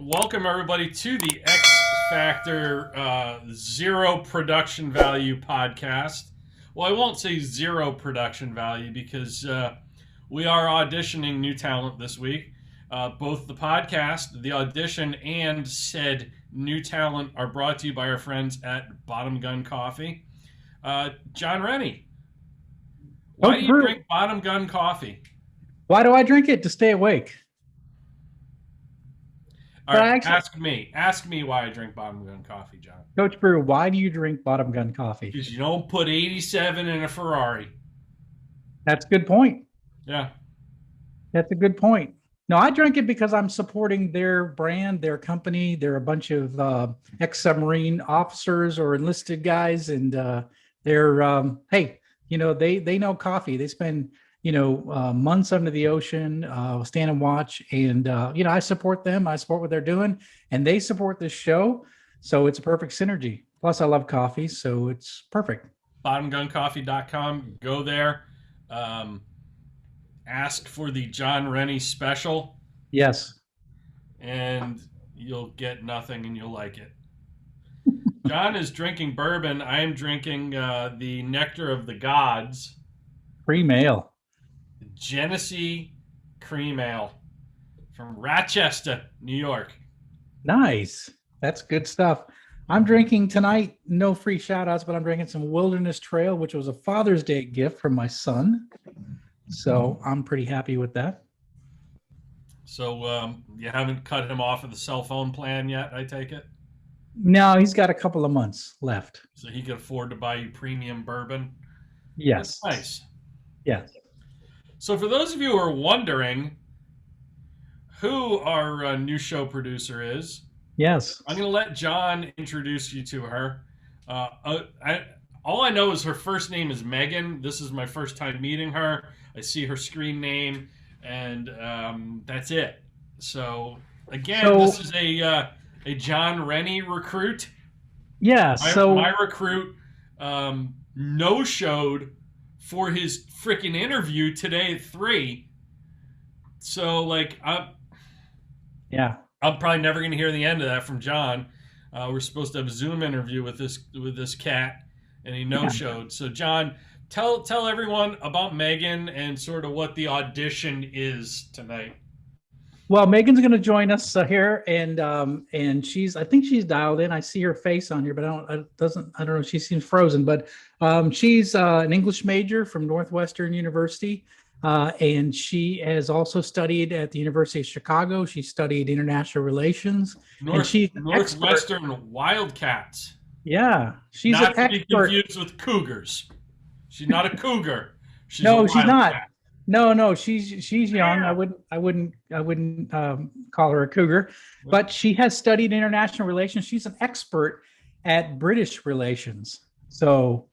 welcome everybody to the X Factor Zero Production Value podcast. Well, I won't say zero production value because we are auditioning new talent this week. Both the podcast, the audition, and said new talent are brought to you by our friends at Bottom Gun Coffee. Jon Rennie, why do you drink Bottom Gun Coffee? Why do I drink it? To stay awake. All right, ask me why I drink Bottom Gun Coffee, John. Coach Brew, why do you drink Bottom Gun Coffee? Because you don't put 87 in a Ferrari. That's a good point. Yeah. That's a good point. No, I drink it because I'm supporting their brand, their company. They're a bunch of ex-submarine officers or enlisted guys, and they're hey, they know coffee. They spend months under the ocean, stand and watch, and I support them. I support what they're doing, and they support this show, so it's a perfect synergy. Plus, I love coffee, so it's perfect. BottomGunCoffee.com. Go there. Ask for the Jon Rennie special. Yes. And you'll get nothing and you'll like it. John is drinking bourbon. I am drinking the Nectar of the Gods. Cream ale. Genesee Cream Ale from Rochester, New York. Nice. That's good stuff. I'm drinking tonight, no free shout outs, but I'm drinking some Wilderness Trail, which was a Father's Day gift from my son. So I'm pretty happy with that. So you haven't cut him off of the cell phone plan yet, I take it? No, he's got a couple of months left. So he can afford to buy you premium bourbon? Yes. That's nice. Yes. So for those of you who are wondering who our new show producer is, yes, I'm going to let John introduce you to her. All I know is her first name is Megan. This is my first time meeting her. I see her screen name, and that's it. So again, this is a Jon Rennie recruit. Yeah. My recruit no-showed for his freaking interview today at 3. So I'm probably never going to hear the end of that from John. We're supposed to have a Zoom interview with this cat, and he no-showed. So John, tell everyone about Megan and sort of what the audition is tonight. Well, Megan's going to join us here, and I think she's dialed in. I see her face on here, but I don't know. She seems frozen, but she's an English major from Northwestern University, and she has also studied at the University of Chicago. She studied international relations. Northwestern Wildcats. Yeah, she's not to be confused with cougars. She's not a cougar. She's not. No, she's young. I wouldn't call her a cougar, but she has studied international relations. She's an expert at British relations. So,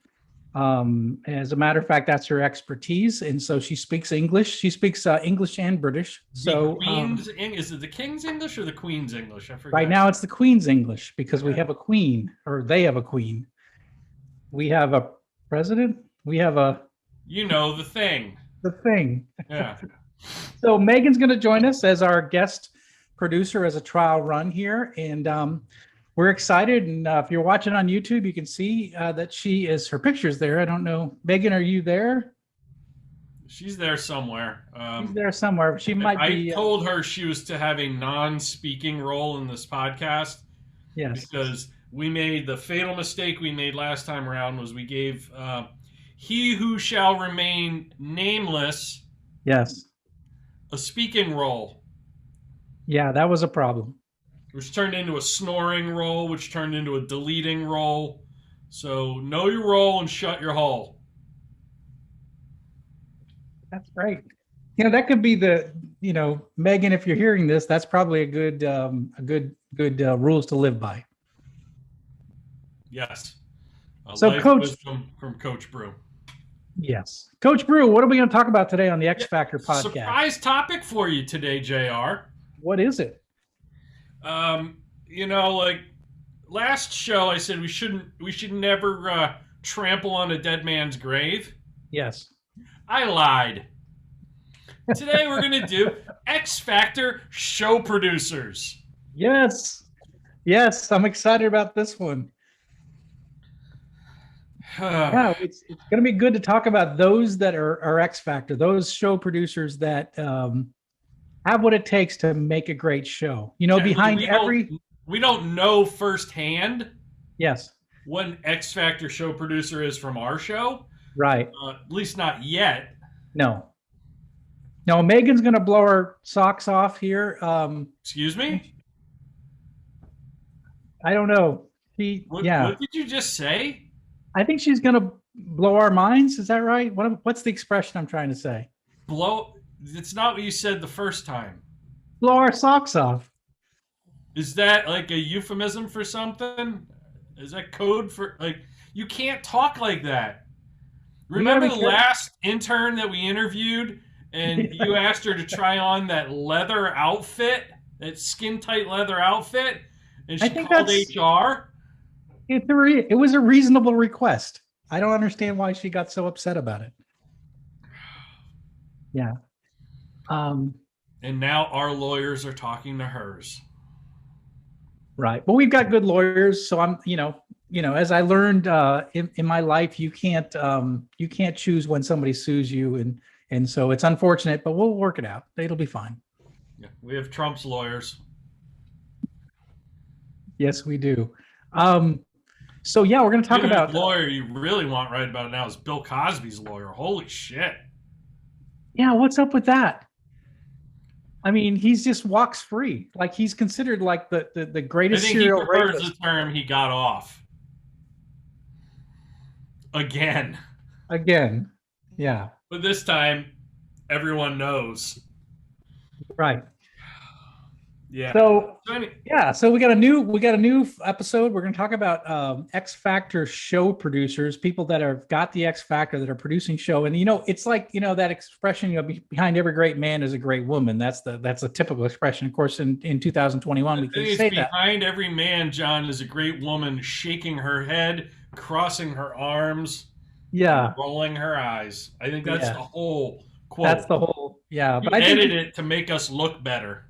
as a matter of fact, that's her expertise, and so she speaks English. She speaks English and British. So, is it the King's English or the Queen's English? I forgot. Right now, it's the Queen's English because we have a queen, or they have a queen. We have a president. We have a. The thing. The thing. Yeah. So Megan's going to join us as our guest producer as a trial run here, and we're excited. And if you're watching on YouTube, you can see that her picture's there. I don't know, Megan, are you there? She's there somewhere. She's there somewhere. She might be. I told her she was to have a non-speaking role in this podcast. Yes. Because we made the fatal mistake we made last time around was we gave. He who shall remain nameless. Yes. A speaking role. Yeah, that was a problem. Which turned into a snoring role, which turned into a deleting role. So know your role and shut your hole. That's great. That could be Megan, if you're hearing this, that's probably a good rules to live by. Yes. So Coach, wisdom from Coach Brew. Yes. Coach Brew, what are we going to talk about today on the X Factor podcast? Surprise topic for you today, JR. What is it? Last show I said we should never trample on a dead man's grave. Yes. I lied. Today we're going to do X Factor show producers. Yes. Yes. I'm excited about this one. Yeah, it's going to be good to talk about those that are X Factor, those show producers that have what it takes to make a great show. You know, Yeah, behind every we don't know firsthand yes, what an X Factor show producer is from our show, right. at least not yet. No, no. Megan's going to blow her socks off here. Excuse me. I don't know. Yeah, What did you just say? I think she's going to blow our minds. Is that right? What's the expression I'm trying to say? Blow. It's not what you said the first time. Blow our socks off. Is that like a euphemism for something? Is that code for like you can't talk like that? We got to Remember be the careful. last intern that we interviewed and you asked her to try on that leather outfit, that skin tight leather outfit, and I she think called HR? it was a reasonable request. I don't understand why she got so upset about it. Yeah. Um, And now our lawyers are talking to hers. right. But we've got good lawyers, so as I learned in my life, you can't choose when somebody sues you, and so it's unfortunate, but we'll work it out. It'll be fine. Yeah, we have Trump's lawyers. Yes, we do. Um, so yeah, we're going to The talk only about lawyer you really want right about now is Bill Cosby's lawyer. Holy shit. yeah, what's up with that? I mean, he's just walks free. Like he's considered like the I greatest think he serial prefers the rapist. term he got off. Again. Again. Yeah. But this time, everyone knows. Right. Yeah. So So yeah, so we got a new episode. We're going to talk about X Factor show producers, people that have got the X Factor that are producing show. And it's like that expression, behind every great man is a great woman. That's a typical expression. Of course, in 2021 I we can think it's say that. behind every man, John, is a great woman shaking her head, crossing her arms, and Yeah, rolling her eyes. I think that's the yeah, whole that's quote. the whole yeah. You But I think edit it to make us look better.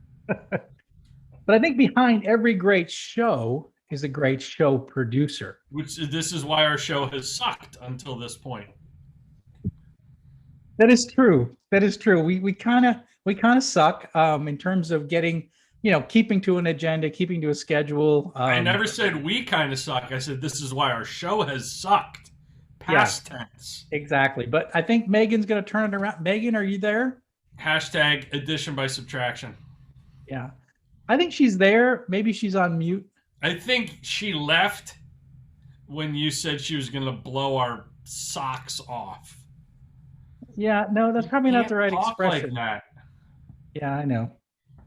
behind every great show is a great show producer. Which this is why our show has sucked until this point. That is true. That is true. We kind of suck in terms of getting, keeping to an agenda, keeping to a schedule. I never said we kind of suck. I said this is why our show has sucked. Yeah, Past tense. exactly. But I think Megan's going to turn it around. Megan, are you there? Hashtag addition by subtraction. Yeah, I think she's there. Maybe she's on mute. I think she left when you said she was going to blow our socks off. Yeah, no, that's You probably not can't the right talk like expression. that. Yeah, I know.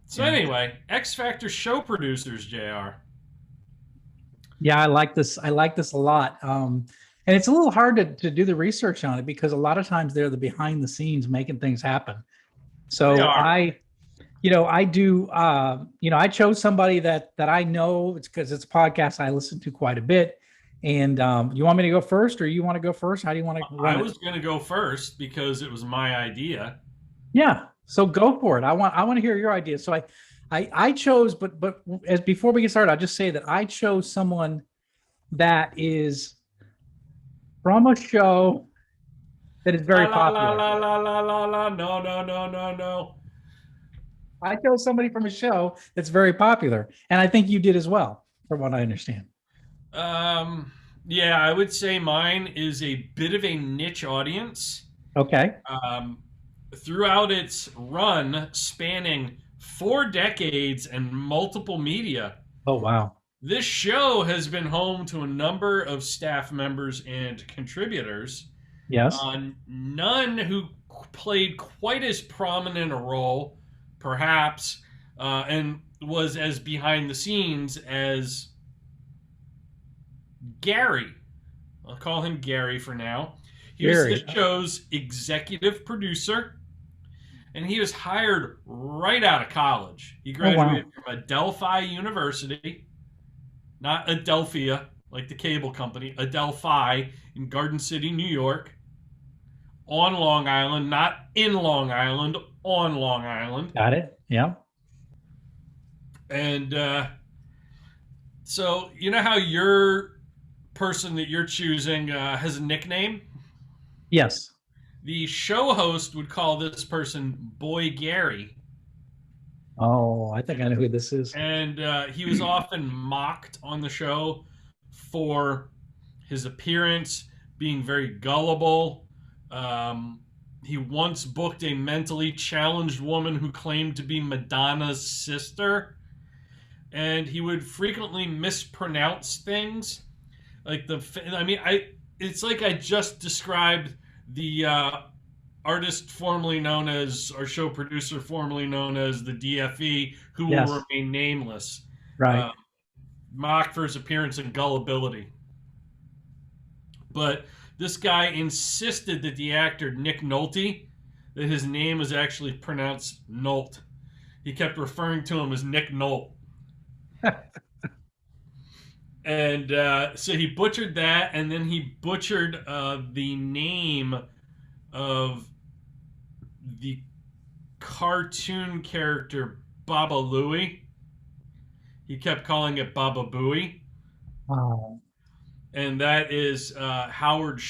So Yeah. anyway, X Factor show producers, Jr. Yeah, I like this. I like this a lot. And it's a little hard to do the research on it because a lot of times they're the behind the scenes making things happen. They So are. I do, I chose somebody that I know. It's because it's a podcast I listen to quite a bit. And you want me to go first, or you want to go first? How do you want to I run it? was going to go first because it was my idea. Yeah, so go for it. I want to hear your idea. So I chose, but as before we get started, I'll just say that I chose someone that is from a show that is La very la la popular. la la la la la. No, no, no, no, no. I chose somebody from a show that's very popular, and I think you did as well, from what I understand. Um, yeah, I would say mine is a bit of a niche audience. Okay. Um, Throughout its run spanning 4 decades and multiple media, Oh wow. this show has been home to a number of staff members and contributors, Yes. none who played quite as prominent a role, perhaps, and was as behind the scenes as Gary. I'll call him Gary for now. He was the Gary. show's executive producer, and he was hired right out of college. He Oh wow. graduated from Adelphi University, not Adelphia, like the cable company, Adelphi in Garden City, New York, on Long Island, not in Long Island, on Long Island. Got it. Yeah. And so, you know how your person that you're choosing has a nickname? Yes. The show host would call this person Boy Gary. Oh, I think I know who this is. And he was often mocked on the show for his appearance being very gullible. Um, he once booked a mentally challenged woman who claimed to be Madonna's sister, and he would frequently mispronounce things. Like it's like I just described the artist formerly known as, or show producer formerly known as the DFE, who will Yes. remain nameless, Right. uh, mocked for his appearance and gullibility. But this guy insisted that the actor Nick Nolte, that his name is actually pronounced Nolt. He kept referring to him as Nick Nolt. And so he butchered that, and then he butchered the name of the cartoon character Baba Louie. He kept calling it Baba Booey, Wow. and that is Howard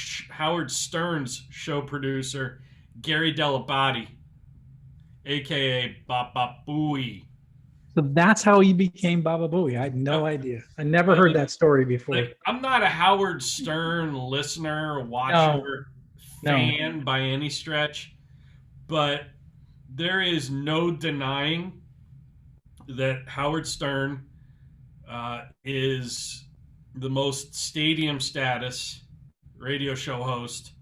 Stern's show producer Gary Delabate, aka Baba Booey. So that's how he became Baba Booey. I had no Yep. idea. I never heard that story before. Like, I'm not a Howard Stern listener, No, watcher, no. fan by any stretch, but there is no denying that Howard Stern is the most stadium status radio show host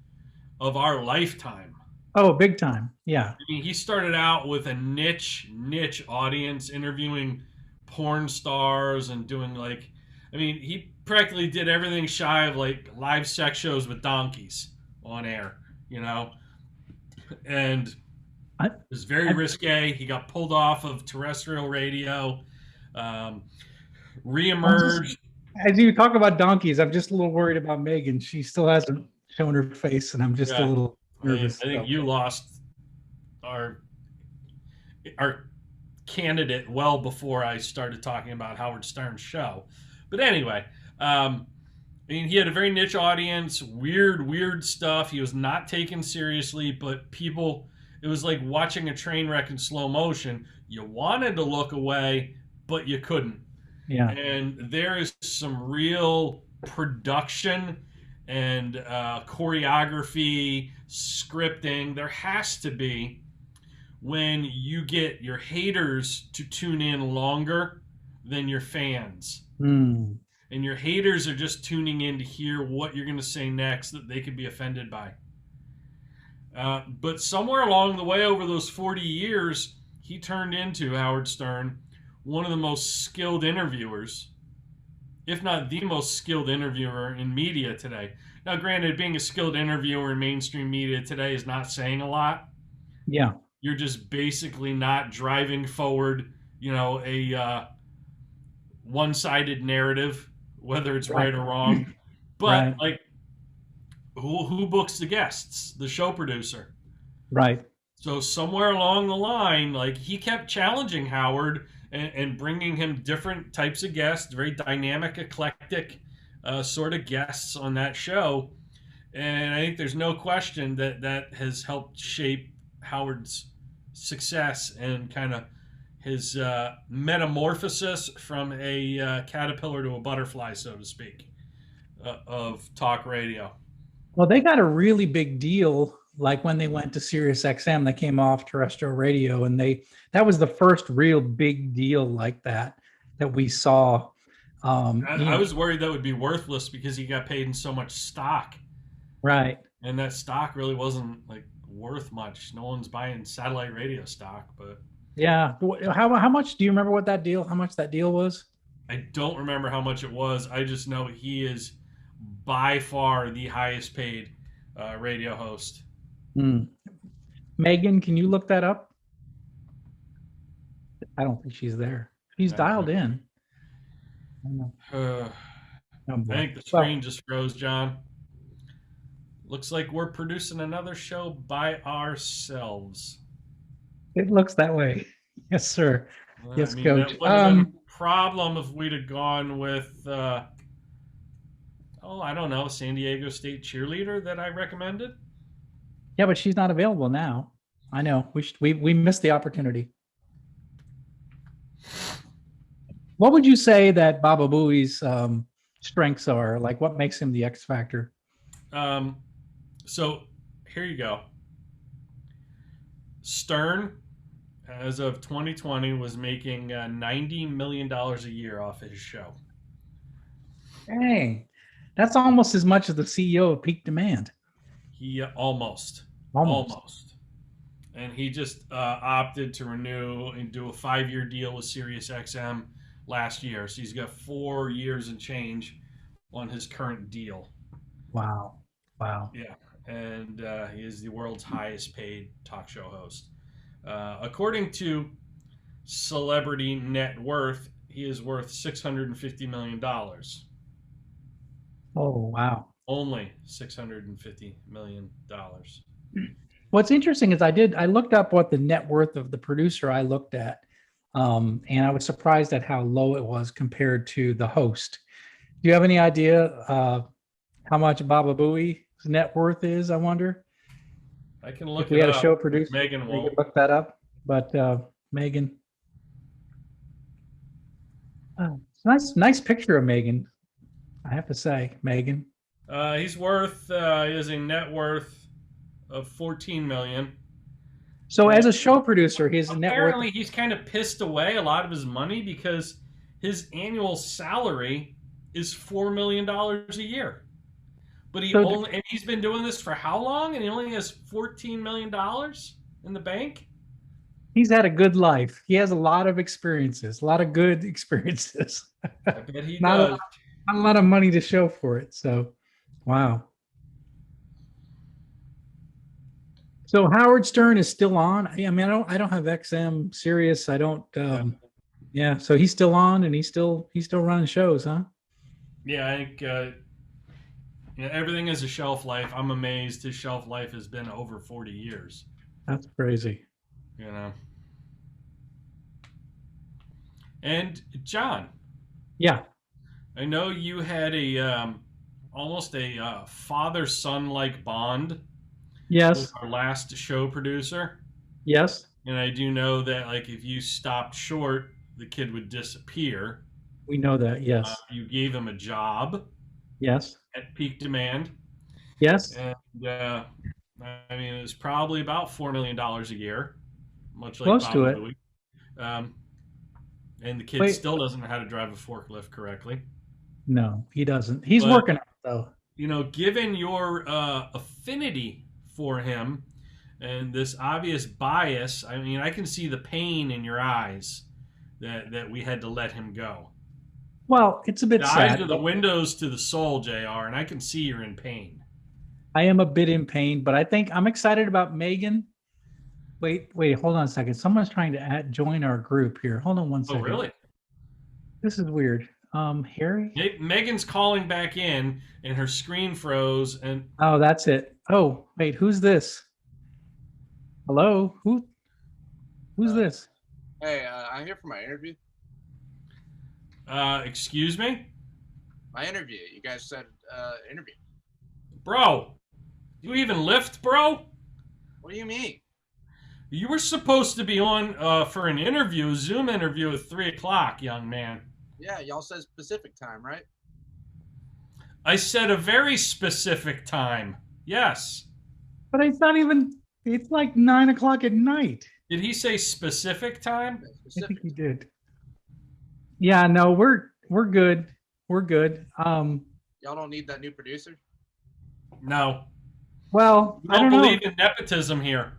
of our lifetime. Oh, big time. Yeah. I mean, he started out with a niche audience, interviewing porn stars and doing like, I mean, he practically did everything shy of like live sex shows with donkeys on air, you know, and it I, was very I, risque. He got pulled off of terrestrial radio, um, I'm just, reemerged. as you talk about donkeys, I'm just a little worried about Megan. She still hasn't shown her face, and I'm just a Yeah, little I mean, nervous. I think So, you lost our our candidate well before I started talking about Howard Stern's show. But anyway, I mean, he had a very niche audience, weird stuff. He was not taken seriously, but people, it was like watching a train wreck in slow motion. You wanted to look away, but you couldn't. yeah. And there is some real production and choreography, scripting. There has to be when you get your haters to tune in longer than your fans. Hmm. And your haters are just tuning in to hear what you're going to say next that they could be offended by. But somewhere along the way, over those 40 years, he turned into, Howard Stern, one of the most skilled interviewers, if not the most skilled interviewer in media today. Now, granted, being a skilled interviewer in mainstream media today is not saying a lot. Yeah. You're just basically not driving forward, a one-sided narrative, whether it's Right. right or wrong. But Right. like, who books the guests? The show producer. Right. So somewhere along the line, like, he kept challenging Howard and bringing him different types of guests, very dynamic, eclectic sort of guests on that show. And I think there's no question that that has helped shape Howard's success and kind of his metamorphosis from a caterpillar to a butterfly, so to speak, of talk radio. Well, they got a really big deal like when they went to Sirius XM, they came off terrestrial radio, and that was the first real big deal like that we saw. I was worried that would be worthless because he got paid in so much stock, Right. and that stock really wasn't like worth much. No one's buying satellite radio stock, but Yeah. How much do you remember what that deal? How much that deal was? I don't remember how much it was. I just know he is by far the highest paid radio host. Hmm. Megan, can you look that up? I don't think she's there. She's dialed in. I don't know. Uh, Oh, I boy. think the Well, screen just froze, John. Looks like we're producing another show by ourselves. it looks that way. Yes, sir. Yes, That coach. wouldn't have been a problem if we'd have gone with, I don't know, San Diego State cheerleader that I recommended. Yeah, but she's not available now. I know. We missed the opportunity. What would you say that Baba Booey's strengths are? Like, what makes him the X factor? Um, so here you go. Stern, as of 2020, was making $90 million a year off his show. Dang, that's almost as much as the CEO of Peak Demand. He almost. And he just opted to renew and do a 5-year deal with SiriusXM last year. So he's got 4 years and change on his current deal. Wow, wow. Yeah, and he is the world's highest paid talk show host. According to Celebrity Net Worth, he is worth $650 million. Oh, wow. Only $650 million. What's interesting is I looked up what the net worth of the producer I looked at, and I was surprised at how low it was compared to the host. Do you have any idea how much Baba Booey's net worth is? I wonder I can look if we it had a up. show producer, Megan we could won't. look that up. But Megan, it's nice picture of Megan. I have to say, Megan. He's worth. He has a net worth of $14 million. So as a show producer, his net worth. Apparently, he's kind of pissed away a lot of his money because his annual salary is $4 million a year. But and he's been doing this for how long? And he only has $14 million in the bank. He's had a good life. He has a lot of experiences, a lot of good experiences. I bet he not does. Not a lot of money to show for it. So, wow. So Howard Stern is still on. I mean, I don't have XM Sirius. I don't. Yeah. So he's still on, and he's still running shows, huh? Yeah, I think everything has a shelf life. I'm amazed his shelf life has been over 40 years. That's crazy. You know. And John. Yeah. I know you had a almost a father-son like bond. Yes. With our last show producer. Yes. And I do know that, like, if you stopped short, the kid would disappear. We know that. Yes. You gave him a job. Yes. At Peak Demand. Yes. And I mean, it was probably about $4 million a year, much like close Bob to it. Louie. And the kid still doesn't know how to drive a forklift correctly. No, he doesn't. He's working on it, though. You know, given your affinity for him and this obvious bias, I mean, I can see the pain in your eyes that we had to let him go. Well, it's a bit sad. Eyes are the windows to the soul, JR, and I can see you're in pain. I am a bit in pain, but I think I'm excited about Megan. Wait, hold on a second. Someone's trying to join our group here. Hold on one second. Oh, really? This is weird. Harry? Megan's calling back in, and her screen froze. And oh, that's it. Oh, wait, who's this? Hello? Who's this? Hey, I'm here for my interview. Excuse me? My interview. You guys said interview. Bro, you even lift, bro? What do you mean? You were supposed to be on for an interview, a Zoom interview at 3 o'clock, young man. Yeah, y'all said specific time, right? I said a very specific time. Yes. But it's not even, it's like 9 o'clock at night. Did he say specific time? I think he did. Yeah, no, we're good. We're good. Y'all don't need that new producer? No. Well, I don't believe in nepotism here.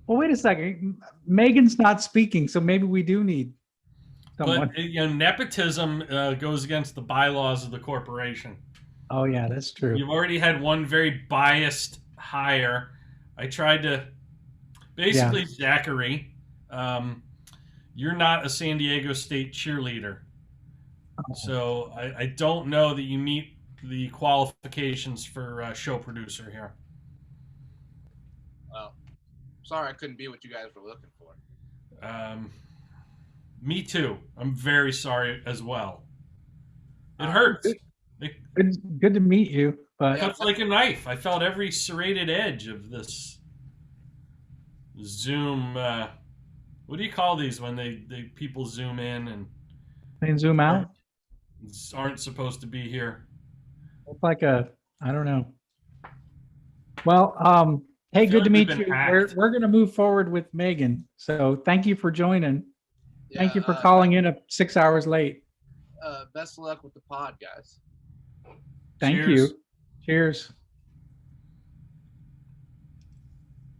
Well, wait a second. Megan's not speaking, so maybe we do need someone. But nepotism goes against the bylaws of the corporation. Oh, yeah, that's true. You've already had one very biased hire. I tried to basically, Zachary, you're not a San Diego State cheerleader. Oh. So I don't know that you meet the qualifications for show producer here. Well, sorry I couldn't be what you guys were looking for. Me too. I'm very sorry as well. It hurts. It Good to meet you. But Yeah. cuts like a knife. I felt every serrated edge of this Zoom. What do you call these when they people zoom in and can zoom aren't, out. aren't supposed to be here? It's like I don't know. Well, I hey, feel good to like we've meet been you. hacked. We're going to move forward with Megan. So thank you for joining. Thank Yeah. you for calling in 6 hours late. Best of luck with the pod, guys. Thank Cheers. you. Cheers.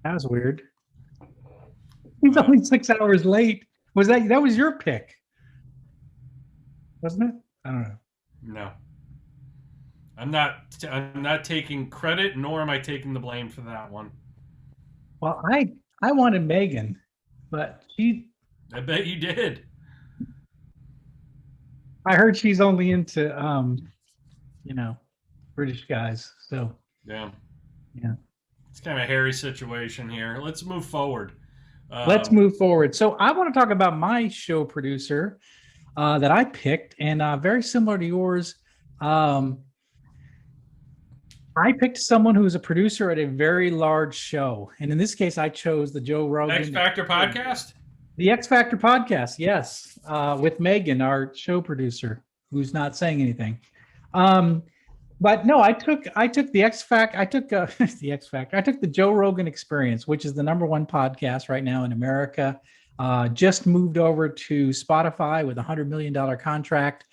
That was weird. He's What? only 6 hours late. That was your pick, wasn't it? I don't know. No. I'm not taking credit, nor am I taking the blame for that one. Well, I wanted Megan, but I bet you did. I heard she's only into British guys. So Yeah. yeah. It's kind of a hairy situation here. Let's move forward. Let's move forward. So I want to talk about my show producer that I picked, and very similar to yours. I picked someone who is a producer at a very large show, and in this case, I chose the Joe Rogan X Factor podcast. The X Factor podcast. Yes, with Megan, our show producer, who's not saying anything. But no, I took the X Factor. I took the X Factor. I took the Joe Rogan Experience, which is the #1 podcast right now in America. Just moved over to Spotify with $100 million contract.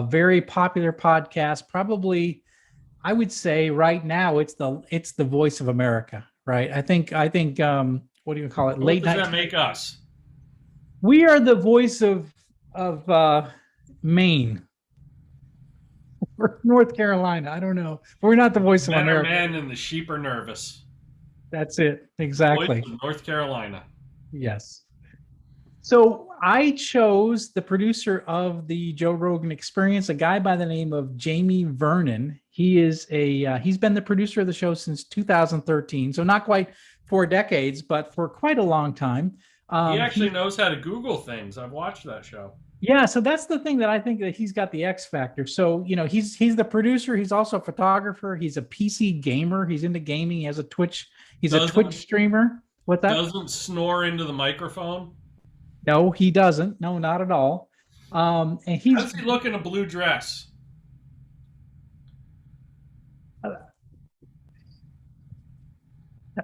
Very popular podcast. Probably, I would say right now it's the voice of America. Right. I think what do you call it? What Late does night. that make us? We are the voice of Maine. Or North Carolina. I don't know. We're not the voice of Men are America. men and the sheep are nervous. That's it. Exactly. Voice of North Carolina. Yes. So I chose the producer of the Joe Rogan Experience, a guy by the name of Jamie Vernon. He's been the producer of the show since 2013, so not quite 4 decades, but for quite a long time. He actually knows how to Google things. I've watched that show. Yeah, so that's the thing that I think that he's got the X factor. So, he's the producer. He's also a photographer. He's a PC gamer. He's into gaming. He has a Twitch. He's a Twitch streamer. What that? Doesn't snore into the microphone. No, he doesn't. No, not at all. And How does he look in a blue dress?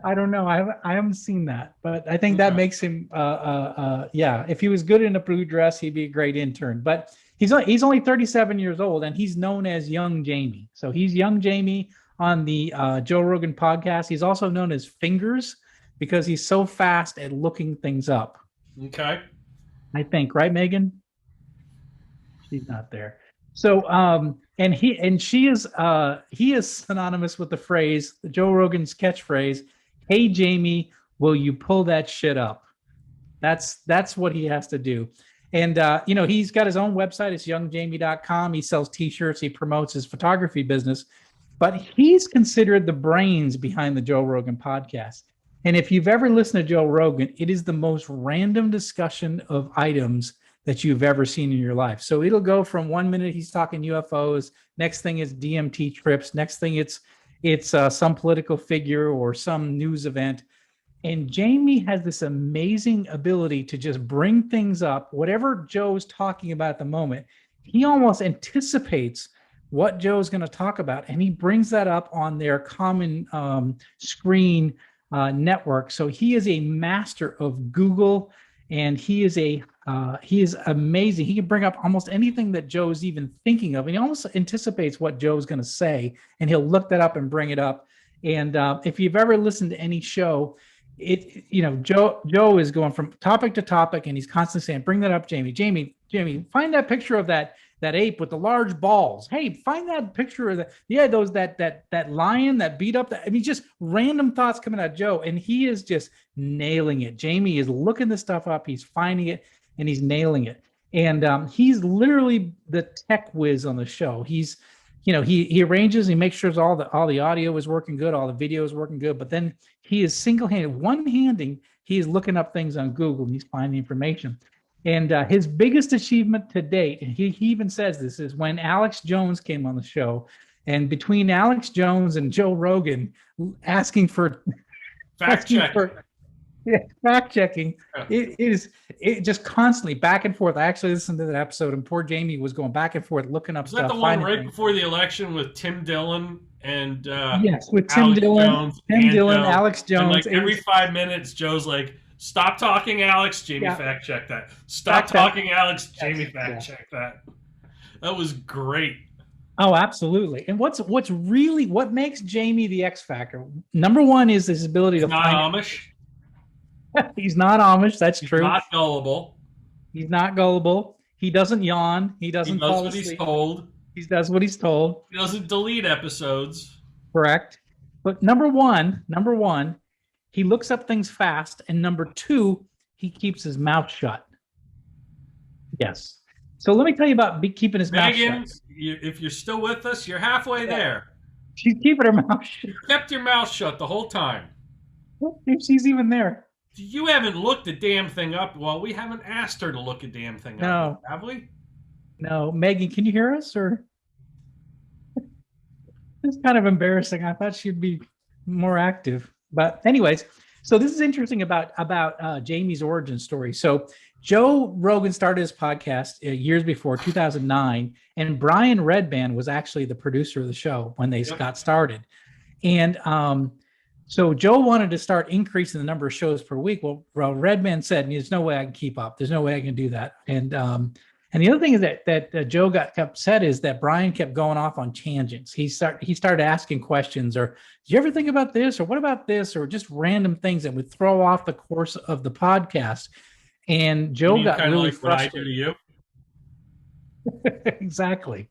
I don't know. I haven't seen that, but I think that makes him. Yeah, if he was good in a blue dress, he'd be a great intern. But he's only 37 years old, and he's known as Young Jamie. So he's Young Jamie on the Joe Rogan podcast. He's also known as Fingers because he's so fast at looking things up. Okay. I think, right, Megan? She's not there. So, he is synonymous with the phrase, Joe Rogan's catchphrase, "Hey Jamie, will you pull that shit up?" That's what he has to do. And he's got his own website. It's youngjamie.com. He sells t-shirts. He promotes his photography business, but he's considered the brains behind the Joe Rogan podcast. And if you've ever listened to Joe Rogan, it is the most random discussion of items that you've ever seen in your life. So it'll go from 1 minute he's talking UFOs, next thing is DMT trips, next thing it's some political figure or some news event. And Jamie has this amazing ability to just bring things up, whatever Joe's talking about at the moment. He almost anticipates what Joe's going to talk about, and he brings that up on their common screen network. So he is a master of Google, and he is amazing. He can bring up almost anything that Joe's even thinking of, and he almost anticipates what Joe's going to say, and he'll look that up and bring it up. And if you've ever listened to any show, Joe is going from topic to topic, and he's constantly saying, "Bring that up, Jamie. Jamie, find that picture of that ape with the large balls. Hey, find that picture of that lion that beat up just random thoughts coming out of Joe, and he is just nailing it. Jamie is looking this stuff up, he's finding it, and he's nailing it. And he's literally the tech whiz on the show. He's he arranges, he makes sure all the audio is working good, all the video is working good, but then he is single-handed, one-handing, he is looking up things on Google, and he's finding information. And his biggest achievement to date, and he even says this, is when Alex Jones came on the show. And between Alex Jones and Joe Rogan asking for Fact check. Fact checking, Yeah. it just constantly back and forth. I actually listened to that episode, and poor Jamie was going back and forth looking up Was stuff. that the one right before the election with Tim Dillon and yes, with Tim Alex Dillon, Jones Tim and Dillon, Joe? Alex And Jones. like every 5 minutes, Joe's like, "Stop talking, Alex." Jamie, Yeah. fact check that. Stop Fact check. talking, Alex. Jamie, Yes, fact yeah. check that. That was great. Oh, absolutely. And what makes Jamie the X Factor? Number one is his ability He's to not find. Amish. He's not Amish. That's He's true. not gullible. He's not gullible. He doesn't yawn. He He doesn't does fall what he's asleep. told. He does what he's told. He doesn't delete episodes. Correct. But number one, he looks up things fast. And number two, he keeps his mouth shut. Yes. So let me tell you about keeping his Megan, mouth shut. if you're still with us, you're halfway there. She's keeping her mouth shut. You kept your mouth shut the whole time. If she's even there. You haven't looked the damn thing up. Well, we haven't asked her to look a damn thing No. up, have we? No. Megan, can you hear us? Or it's kind of embarrassing. I thought she'd be more active. But anyways, so this is interesting about Jamie's origin story. So Joe Rogan started his podcast years before, 2009, and Brian Redband was actually the producer of the show when they got started. And so Joe wanted to start increasing the number of shows per week. Well, Redband said, "There's no way I can keep up. There's no way I can do that." And the other thing is that Joe got upset is that Brian kept going off on tangents. He started asking questions, or "Did you ever think about this?" or "What about this?" or just random things that would throw off the course of the podcast. And Joe got really like frustrated. What I do to you. Exactly.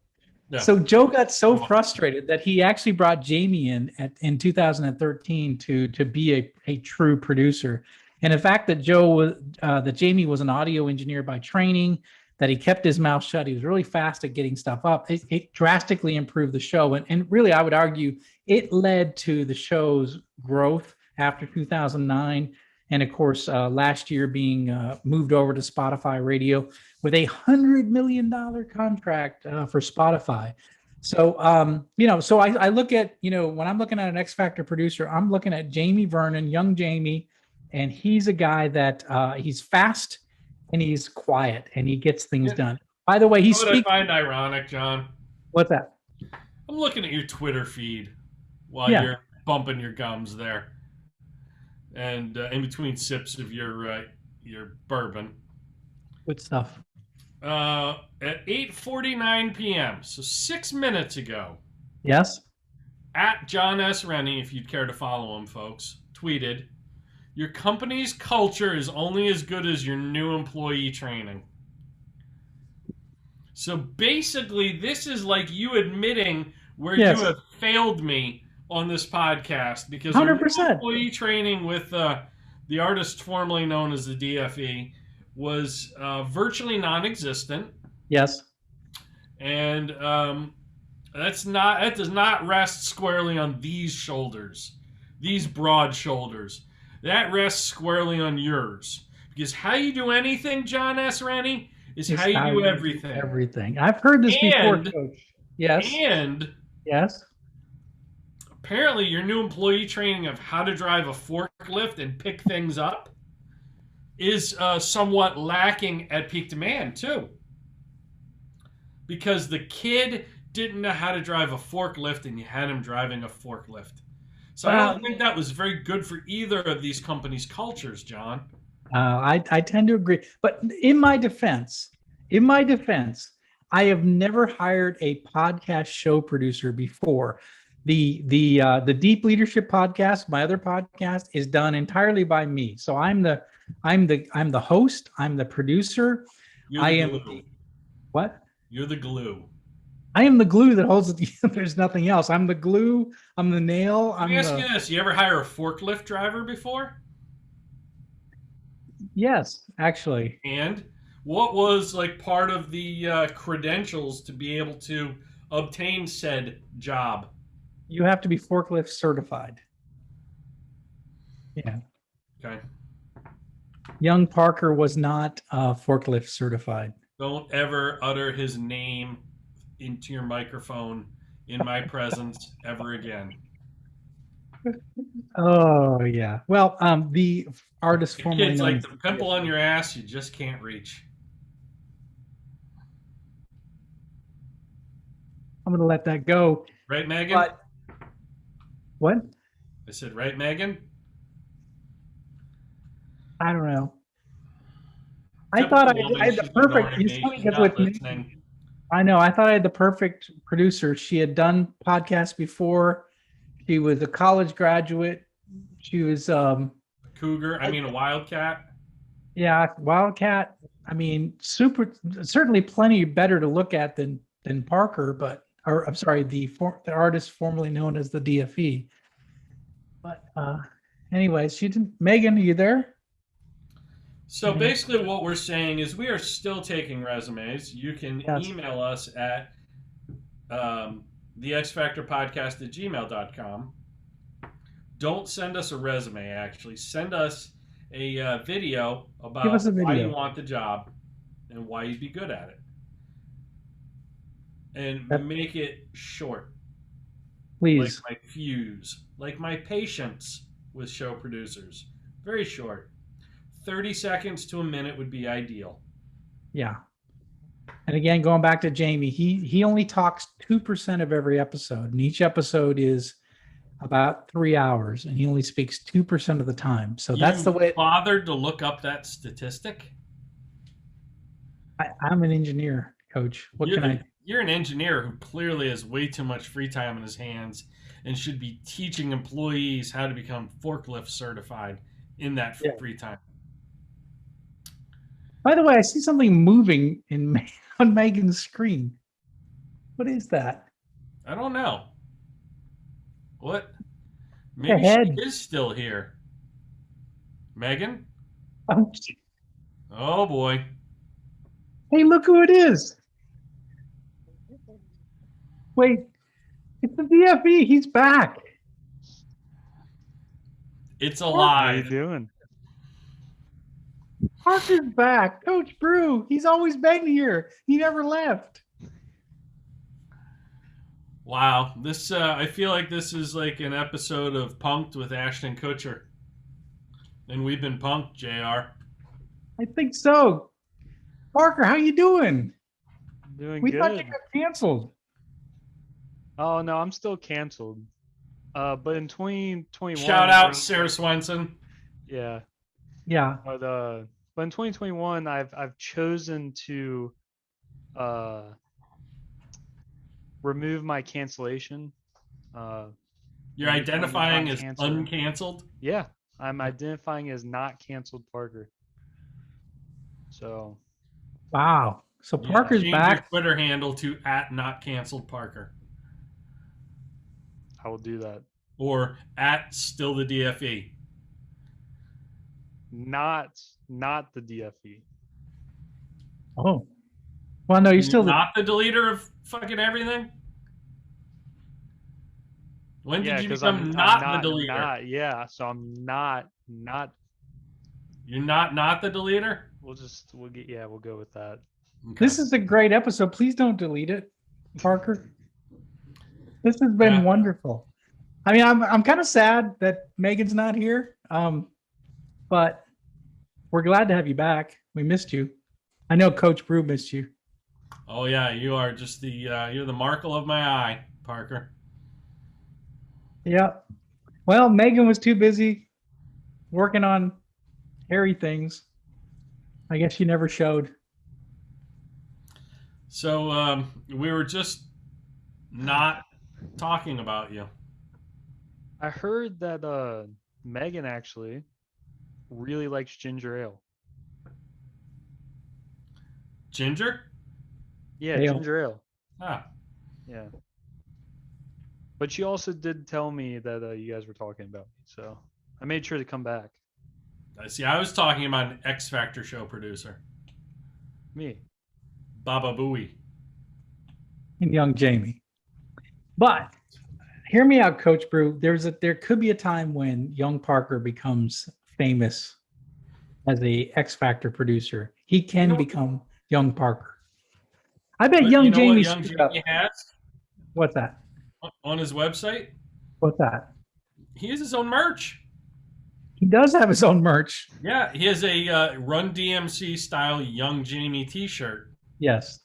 Yeah. So Joe got so frustrated that he actually brought Jamie in 2013 to be a true producer. And the fact that Jamie was an audio engineer by training, that he kept his mouth shut, he was really fast at getting stuff up. It drastically improved the show. And really, I would argue it led to the show's growth after 2009. And of course, last year being moved over to Spotify Radio with $100 million contract for Spotify. So, so I look at, when I'm looking at an X Factor producer, I'm looking at Jamie Vernon, young Jamie, and he's a guy that he's fast and he's quiet and he gets things done. By the way, he's speaking. What I find ironic, John. What's that? I'm looking at your Twitter feed while you're bumping your gums there. And in between sips of your bourbon. Good stuff. At 8:49 p.m., so 6 minutes ago. Yes. At Jon S. Rennie, if you'd care to follow him, folks, tweeted, "Your company's culture is only as good as your new employee training." So basically, this is like you admitting where you have failed me on this podcast, because 100%. employee training with the artist formerly known as the DFE was virtually non-existent. Yes. And that does not rest squarely on these shoulders, these broad shoulders. That rests squarely on yours, because how you do anything, Jon S. Rennie, is how you do everything. Everything. I've heard this before, Coach. Yes. And yes. Apparently, your new employee training of how to drive a forklift and pick things up is somewhat lacking at Peak Demand, too. Because the kid didn't know how to drive a forklift, and you had him driving a forklift. So I don't think that was very good for either of these companies' cultures, John. I tend to agree. But in my defense, I have never hired a podcast show producer before. The Deep Leadership podcast, my other podcast, is done entirely by me. So I'm the host. I'm the producer. You're the glue. What? You're the glue. I am the glue that holds it. There's nothing else. I'm the glue. I'm the nail. Let me ask you this: you ever hire a forklift driver before? Yes, actually. And what was like part of the credentials to be able to obtain said job? You have to be forklift certified. Yeah. Okay. Young Parker was not forklift certified. Don't ever utter his name into your microphone in my presence ever again. Oh yeah. Well, the artist formerly Kids, known like as the pimple on your ass, you just can't reach. I'm gonna let that go. Right, Megan? But what? I said, right, Megan? I don't know. I thought Typical I woman, had the she's perfect. ignoring It's me. funny She's because not with me, listening. I know. I thought I had the perfect producer. She had done podcasts before. She was a college graduate. She was, Cougar, I mean a wildcat. yeah, Wildcat. I mean, super. Certainly, plenty better to look at than Parker. But, or I'm sorry, the artist formerly known as the DFE. But, anyways, she didn't. Megan, are you there? So basically, what we're saying is we are still taking resumes. You can Yes. email us at the X Factor Podcast at gmail.com. Don't send us a resume, actually. Send us a video Give us about a why you video. want the job and why you'd be good at it. And That, make it short, like please. my fuse, like my patience with show producers. Very short. 30 seconds to a minute would be ideal. Yeah. And again, going back to Jamie, he only talks 2% of every episode, and each episode is about 3 hours, and he only speaks 2% of the time. So that's the You way. bothered to look up that statistic? I'm an engineer, coach. What can I? You're an engineer who clearly has way too much free time in his hands and should be teaching employees how to become forklift certified in that Yeah. free time. By the way, I see something moving on Megan's screen. What is that? I don't know. What? The Maybe head. she is still here. Megan? Oh, Oh boy. hey, look who it is. Wait, it's the DFE. He's back. It's How you alive. doing? Parker's back. Coach Brew. He's always been here. He never left. Wow. This I feel like this is like an episode of Punked with Ashton Kutcher. And we've been punked, JR. I think so. Parker, how you doing? Doing We good. thought you got canceled. Oh no, I'm still canceled. But in 2021. Shout out Sarah Swenson. Yeah. Yeah. But in 2021, I've chosen to remove my cancellation. You're identifying as Canceled. uncanceled? Yeah, I'm identifying as not canceled Parker. So Wow. So Yeah, Parker's change back. your Twitter handle to @NotCanceledParker I will do that. or @StillTheDFE. Not the DFE. Oh. Well, no, you're You're still not the deleter of fucking everything? When Yeah, did you because become I'm not the deleter? not. Yeah, so I'm not. You're not the deleter? We'll go with that. Okay. This is a great episode. Please don't delete it, Parker. This has been Yeah. wonderful. I mean, I'm kind of sad that Megan's not here. But we're glad to have you back. We missed you. I know Coach Brew missed you. Oh yeah, you are just the you're the Markle of my eye, Parker. Yeah. Well, Megan was too busy working on hairy things. I guess she never showed. So we were just not talking about you. I heard that Megan actually really likes ginger ale. Ginger? Yeah, Ale. ginger ale. Ah, Yeah. But she also did tell me that you guys were talking about me, so I made sure to come back. I see. I was talking about an X Factor show producer, Me. Baba Booey. And young Jamie. But hear me out, Coach Brew. There could be a time when young Parker becomes famous as a X Factor producer. He can You know- become young Parker. I bet But young you know what Jamie Young screwed up. Jamie has What's that? on his website? What's that? He has his own merch. He does have his own merch. Yeah, he has a Run DMC style Young Jamie T-shirt. Yes.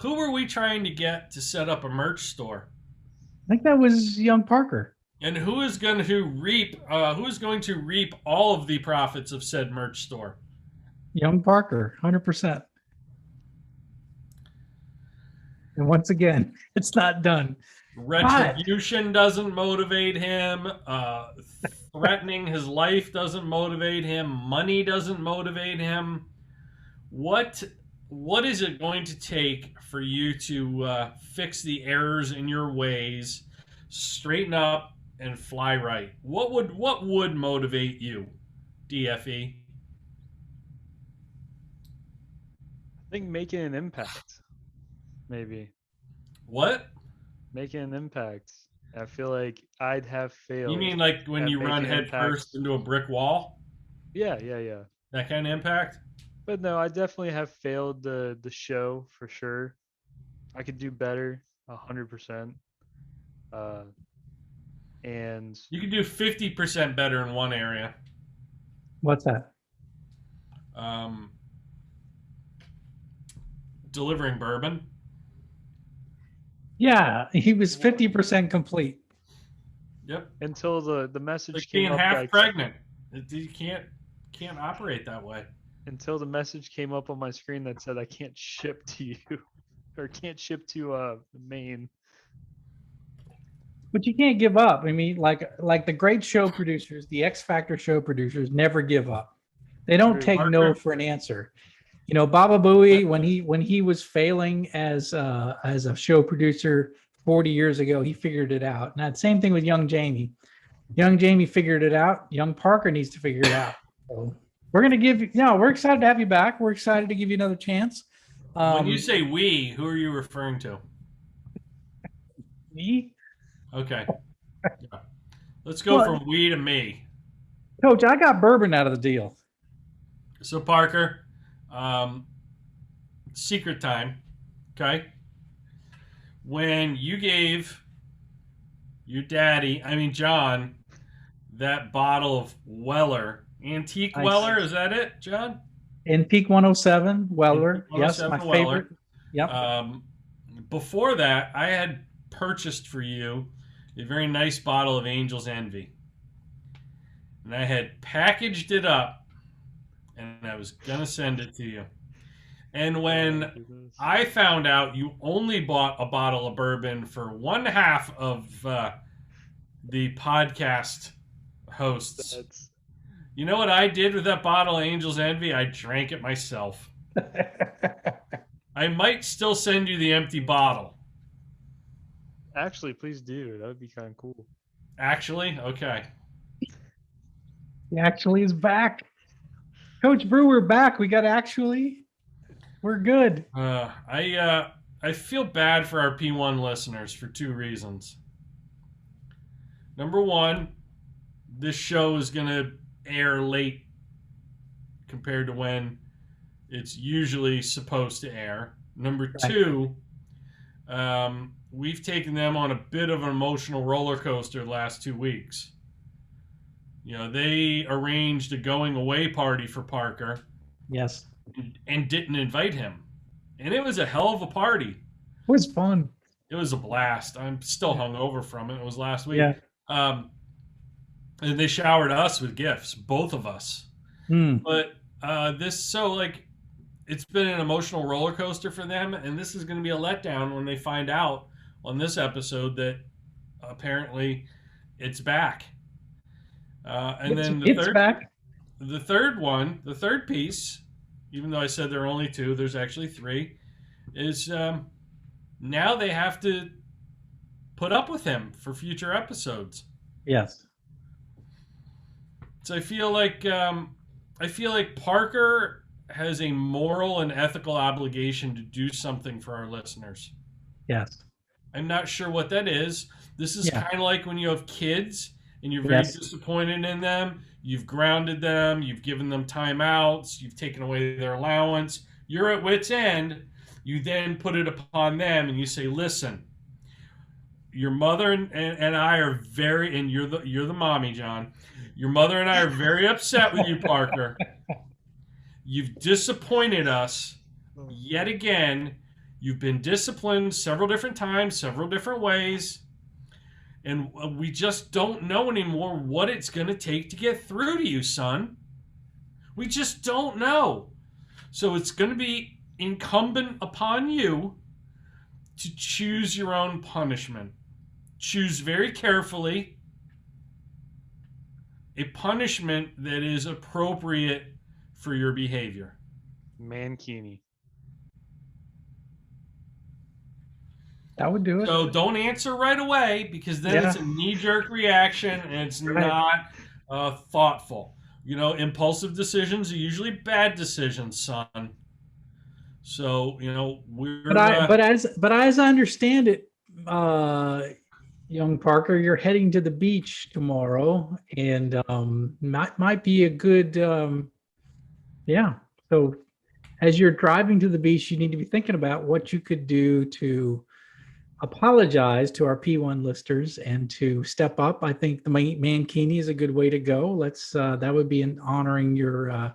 Who were we trying to get to set up a merch store? I think that was young Parker. And who is going to reap? Who is going to reap all of the profits of said merch store? Young Parker, 100%. And once again, it's not done. Retribution doesn't motivate him. Threatening his life doesn't motivate him. Money doesn't motivate him. What is it going to take for you to fix the errors in your ways, straighten up, and fly right? What would motivate you, DFE? I think making an impact, maybe What? making an impact. I feel like I'd have failed. You mean like when at you run making head impact. first into a brick wall? Yeah. That kind of impact? But no, I definitely have failed the show for sure. I could do better, 100%. And You could do 50% better in one area. What's that? Delivering bourbon. Yeah, he was 50% complete. Yep. until the message Like came being up, half like, pregnant. You can't operate that way. until the message came up on my screen that said I can't ship to you or can't ship to Maine. But you can't give up. I mean, like the great show producers, the X Factor show producers never give up. They don't True. take no Parker? for an answer. You know, Baba Booey, when he was failing as a show producer 40 years ago, he figured it out. And that same thing with young Jamie. Young Jamie figured it out. Young Parker needs to figure it out. So we're gonna give you. No, we're excited to have you back. We're excited to give you another chance. When you say we, who are you referring to? Me, Okay. Yeah. Let's go What? from we to me. Coach, I got bourbon out of the deal. So Parker, secret time, okay? When you gave your daddy, John, that bottle of Weller, Antique Nice. Weller, is that it, John? Antique 107 Weller. Antique Yes, 107 my Weller. favorite. Yep. Before that, I had purchased for you a very nice bottle of Angel's Envy. And I had packaged it up, and I was going to send it to you. And when I found out you only bought a bottle of bourbon for one half of the podcast hosts, That's you know what I did with that bottle of Angel's Envy? I drank it myself. I might still send you the empty bottle. actually, please do. That would be kind of cool. Actually, okay. He actually is back. Coach Brewer back. We got actually. We're good. I feel bad for our P1 listeners for two reasons. Number one, this show is going to air late compared to when it's usually supposed to air. Number two, we've taken them on a bit of an emotional roller coaster the last 2 weeks. You know, they arranged a going away party for Parker Yes. and didn't invite him. And it was a hell of a party. It was fun. It was a blast. I'm still hungover from it. It was last week. Yeah. And they showered us with gifts, both of us. Hmm. But it's been an emotional roller coaster for them, and this is going to be a letdown when they find out on this episode that apparently it's back. And then it's back. the third piece, even though I said there are only two, there's actually three, is now they have to put up with him for future episodes. Yes. So I feel like Parker has a moral and ethical obligation to do something for our listeners. Yes. I'm not sure what that is. This is Yeah. kind of like when you have kids and you're very Yes. disappointed in them. You've grounded them. You've given them timeouts. You've taken away their allowance. You're at wit's end. You then put it upon them, and you say, "Listen, your mother and I are very, and you're the mommy, John. Your mother and I are very upset with you, Parker. You've disappointed us yet again. You've been disciplined several different times, several different ways, and we just don't know anymore what it's going to take to get through to you, son. We just don't know. So it's going to be incumbent upon you to choose your own punishment. Choose very carefully a punishment that is appropriate for your behavior." Mankini. That would do it. So don't answer right away, because then it's a knee-jerk reaction and it's not thoughtful. Impulsive decisions are usually bad decisions, son. So we're. But as I understand it, young Parker, you're heading to the beach tomorrow, and might be a good. So as you're driving to the beach, you need to be thinking about what you could do to apologize to our P1 listeners and to step up. I think the Mankini is a good way to go. That would be in honoring your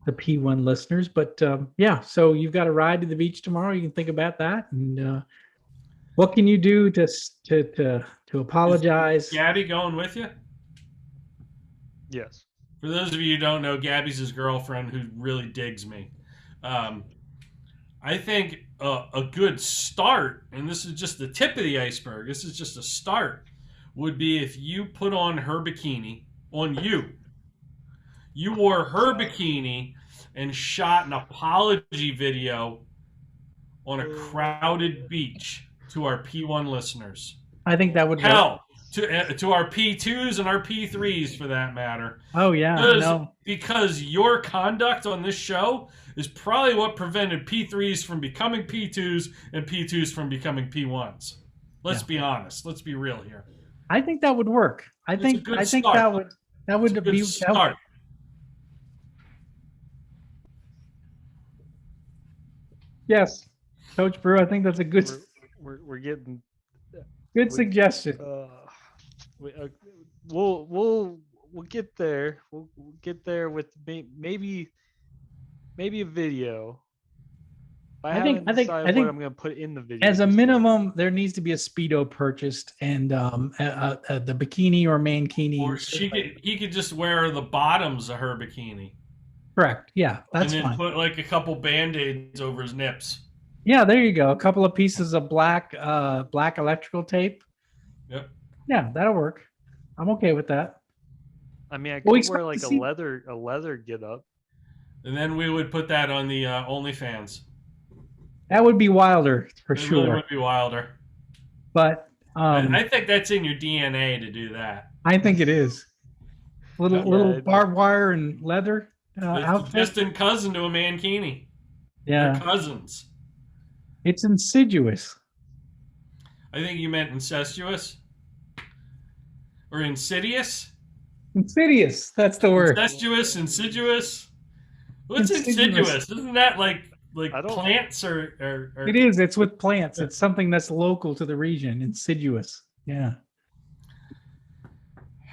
the P1 listeners. But so you've got a ride to the beach tomorrow. You can think about that. And what can you do to apologize? Is Gabby going with you? Yes. For those of you who don't know, Gabby's his girlfriend who really digs me. I think a good start, and this is just the tip of the iceberg, this is just a start, would be if you put on her bikini, on you. You wore her bikini and shot an apology video on a crowded beach to our P1 listeners. I think that would Hell, to our P2s and our P3s for that matter. Oh, yeah. Because your conduct on this show is probably what prevented P3s from becoming P2s and P2s from becoming P1s. Let's be honest. Let's be real here. I think that would work. I think start. that would be start. Yes, Coach Brew. I think that's a good. We're getting good suggestion. We'll get there. We'll get there with maybe a video. I think what I'm going to put in the video. As a minimum, there needs to be a Speedo purchased and the bikini or mankini. Or he could just wear the bottoms of her bikini. Correct. Yeah, that's fine. And then put like a couple Band-Aids over his nips. Yeah, there you go. A couple of pieces of black electrical tape. Yep. Yeah, that'll work. I'm okay with that. I mean, I could wear like a leather get up. And then we would put that on the OnlyFans. That would be wilder for sure. Really would be wilder. But I think that's in your DNA to do that. I think it is. Little barbed wire and leather outfit. Distant cousin to a mankini. Yeah. They're cousins. It's insidious. I think you meant incestuous. Or insidious? Insidious. That's the word. Incestuous, insidious. What's insidious? Isn't that like plants or It is. It's with plants. It's something that's local to the region. Insidious. Yeah.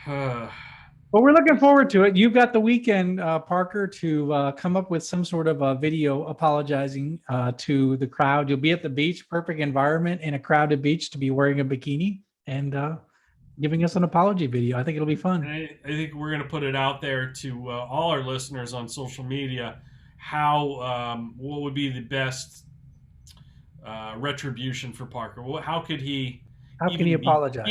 Well, we're looking forward to it. You've got the weekend, Parker, to come up with some sort of a video apologizing to the crowd. You'll be at the beach, perfect environment in a crowded beach to be wearing a bikini and giving us an apology video. I think it'll be fun. I think we're going to put it out there to all our listeners on social media. What would be the best retribution for Parker? How could he? How can he apologize?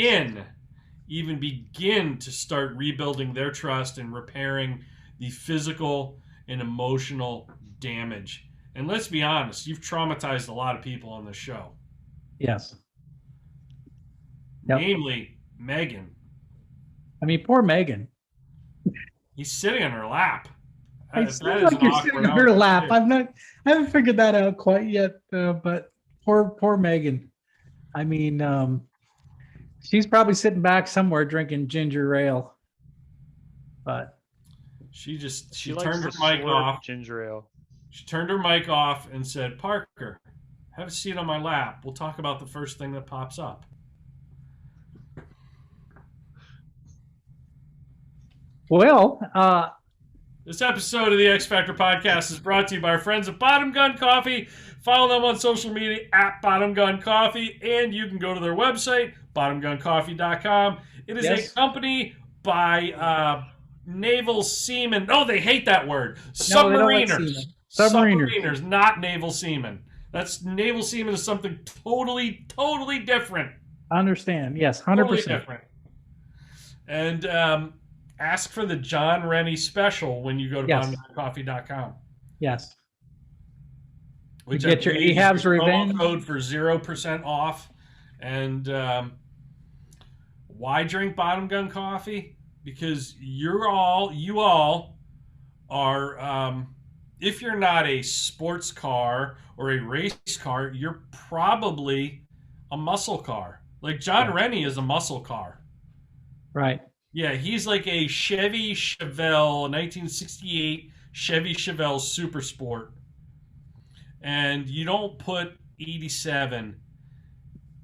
Even begin to start rebuilding their trust and repairing the physical and emotional damage. And let's be honest, you've traumatized a lot of people on this show. Yes. Yep. Namely, Megan. I mean, poor Megan. He's sitting on her lap. It seems like you're sitting on her lap. I haven't figured that out quite yet, but poor Megan. I mean, She's probably sitting back somewhere drinking ginger ale. But she likes turned her to mic slurp off. ginger ale. She turned her mic off and said, "Parker, have a seat on my lap. We'll talk about the first thing that pops up." well, This episode of the X Factor Podcast is brought to you by our friends at Bottom Gun Coffee. Follow them on social media at Bottom Gun Coffee, and you can go to their website, bottomguncoffee.com. It is a company by naval seamen. Oh, they hate that word. No, they don't like Submariners. seamen. Submariners. Submariners, not naval seamen. That's naval seamen is something totally different. I understand. Yes, 100%. Totally different. And ask for the Jon Rennie special when you go to bottomguncoffee.com. Yes. Which you get your Ahab's revenge code for 0% off. And why drink Bottom Gun Coffee? Because you all are, if you're not a sports car or a race car, you're probably a muscle car. Like Jon Rennie is a muscle car. Right. Yeah, he's like a Chevy Chevelle, 1968 Chevy Chevelle Super Sport. And you don't put 87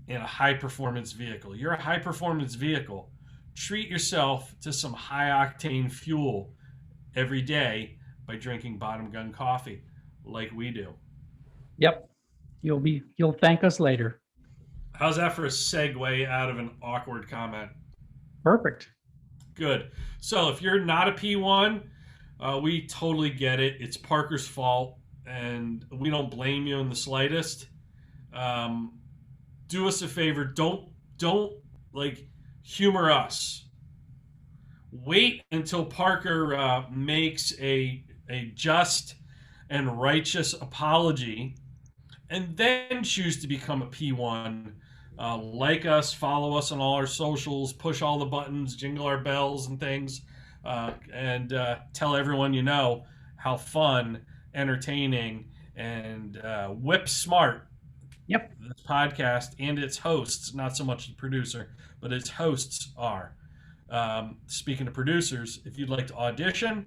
in a high-performance vehicle. You're a high-performance vehicle. Treat yourself to some high-octane fuel every day by drinking Bottom Gun Coffee like we do. Yep. You'll thank us later. How's that for a segue out of an awkward comment? Perfect. Good. So if you're not a P1, we totally get it. It's Parker's fault, and we don't blame you in the slightest. Do us a favor. Don't like humor us. Wait until Parker makes a just and righteous apology, and then choose to become a P1. Like us, follow us on all our socials, push all the buttons, jingle our bells and things, and tell everyone you know how fun, entertaining, and whip smart this podcast and its hosts, not so much the producer, but its hosts are. Speaking of producers, if you'd like to audition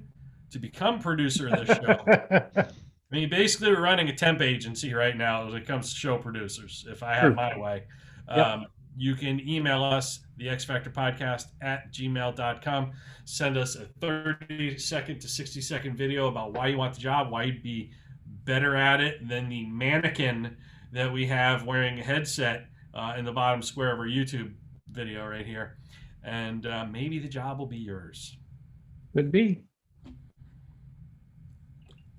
to become producer of this show, I mean, basically we're running a temp agency right now when it comes to show producers, if I have my way. You can email us, the X Factor Podcast at gmail.com. Send us a 30-second to 60-second video about why you want the job, why you'd be better at it than the mannequin that we have wearing a headset in the bottom square of our YouTube video right here. And maybe the job will be yours. Could be.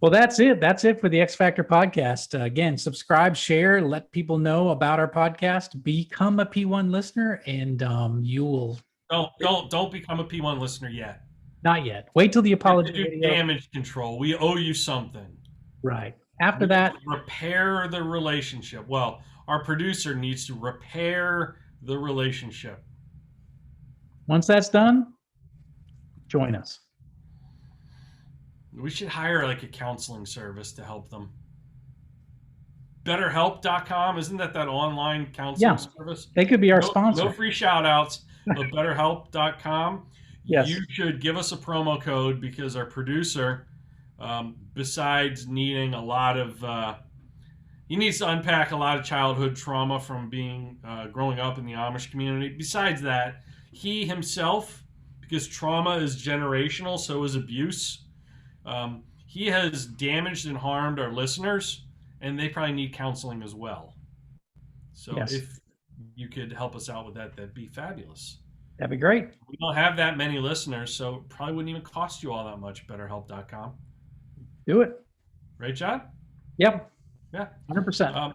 Well, that's it. That's it for the X Factor Podcast. Again, subscribe, share, let people know about our podcast. Become a P1 listener, and you will. Don't become a P1 listener yet. Not yet. Wait till the apology video. Damage control. We owe you something. Right. After that, repair the relationship. Well, our producer needs to repair the relationship. Once that's done, join us. We should hire like a counseling service to help them. BetterHelp.com, isn't that online counseling service? They could be our sponsor. No free shout outs, but BetterHelp.com. Yes. You should give us a promo code because our producer, besides needing a lot of, he needs to unpack a lot of childhood trauma from growing up in the Amish community. Besides that, he himself, because trauma is generational, so is abuse. He has damaged and harmed our listeners, and they probably need counseling as well. So if you could help us out with that, that'd be fabulous. That'd be great. We don't have that many listeners, so it probably wouldn't even cost you all that much, BetterHelp.com. Do it. Right, John? Yep. Yeah. 100%.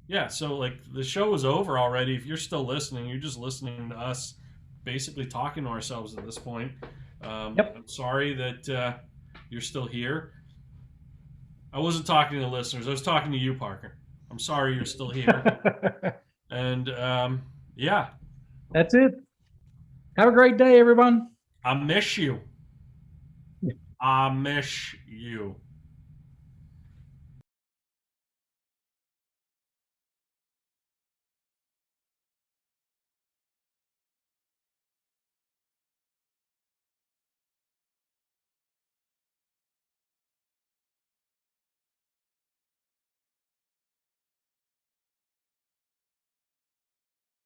Yeah, so like the show is over already. If you're still listening, you're just listening to us basically talking to ourselves at this point. I'm sorry that you're still here. I wasn't talking to the listeners. I was talking to you, Parker. I'm sorry you're still here. And that's it. Have a great day, everyone. I miss you. I miss you.